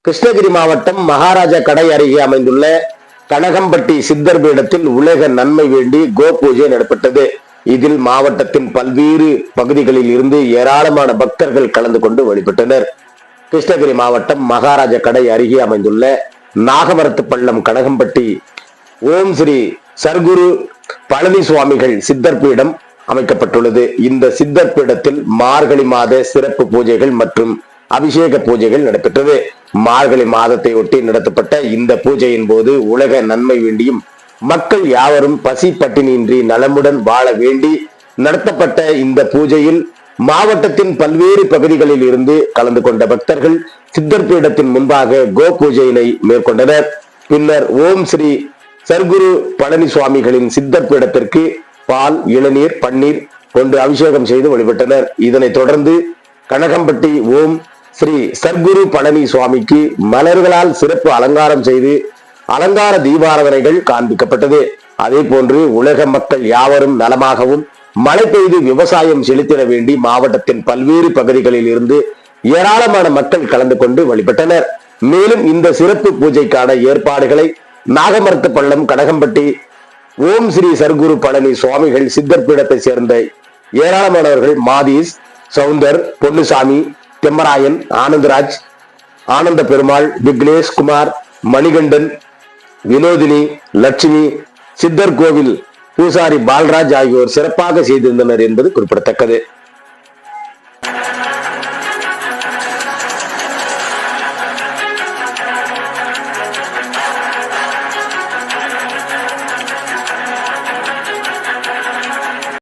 கிருஷ்ணகிரி மாவட்டம் மகாராஜா கடை அருகே அமைந்துள்ள கனகம்பட்டி சித்தர் பீடத்தில் உலக நன்மை வேண்டி கோ பூஜை நடைபெற்றது. இதில் மாவட்டத்தின் பல்வேறு பகுதிகளில் இருந்து ஏராளமான பக்தர்கள் கலந்து கொண்டு வழிபட்டனர். கிருஷ்ணகிரி மாவட்டம் மகாராஜா கடை அருகே அமைந்துள்ள நாகமரத்து பள்ளம் கனகம்பட்டி ஓம் ஸ்ரீ சர்க்குரு பழனி சுவாமிகள் சித்தர் பீடம் அமைக்கப்பட்டுள்ளது. இந்த சித்தர் பீடத்தில் மார்கழி மாத சிறப்பு பூஜைகள் மற்றும் அபிஷேக பூஜைகள் நடைபெற்றது. மார்கழி மாதத்தை ஒட்டி நடத்தப்பட்ட இந்த பூஜையின் போது உலக நன்மை வேண்டியும் மக்கள் யாவரும் பசி பட்டினியின்றி நலமுடன் வாழ வேண்டி நடத்தப்பட்ட இந்த பூஜையில் மாவட்டத்தின் பல்வேறு பகுதிகளில் இருந்து கலந்து கொண்ட பக்தர்கள் சித்தர் பீடத்தின் முன்பாக கோ பூஜையினை மேற்கொண்டனர். பின்னர் ஓம் ஸ்ரீ சர்க்குரு பழனி சுவாமிகளின் சித்தர் பீடத்திற்கு பால், இளநீர், பன்னீர் கொண்டு அபிஷேகம் செய்து வழிபட்டனர். இதனைத் தொடர்ந்து கனகம்பட்டி ஓம் ஸ்ரீ சர்க்குரு பழனி சுவாமிக்கு மலர்களால் சிறப்பு அலங்காரம் செய்து அலங்கார தீபாராதனைகள் காண்பிக்கப்பட்டது. அதே போன்று உலக மக்கள் யாவரும் நலமாகவும் மழை பெய்து விவசாயம் செலுத்திட வேண்டி மாவட்டத்தின் பல்வேறு பகுதிகளில் இருந்து ஏராளமான மக்கள் கலந்து கொண்டு வழிபட்டனர். மேலும் இந்த சிறப்பு பூஜைக்கான ஏற்பாடுகளை நாகமரத்து பள்ளம் கனகம்பட்டி ஓம் ஸ்ரீ சர்க்குரு பழனி சுவாமிகள் சித்தர் பீடத்தை சேர்ந்த ஏராளமானவர்கள் மாதீஸ், சவுந்தர், பொன்னுசாமி, தெம்மராயன், ஆனந்தராஜ், ஆனந்த பெருமாள், விக்னேஷ் குமார், மணிகண்டன், வினோதினி, லட்சுமி, சித்தர் கோவில் பூசாரி பால்ராஜ் ஆகியோர் சிறப்பாக செய்திருந்தனர் என்பது குறிப்பிடத்தக்கது.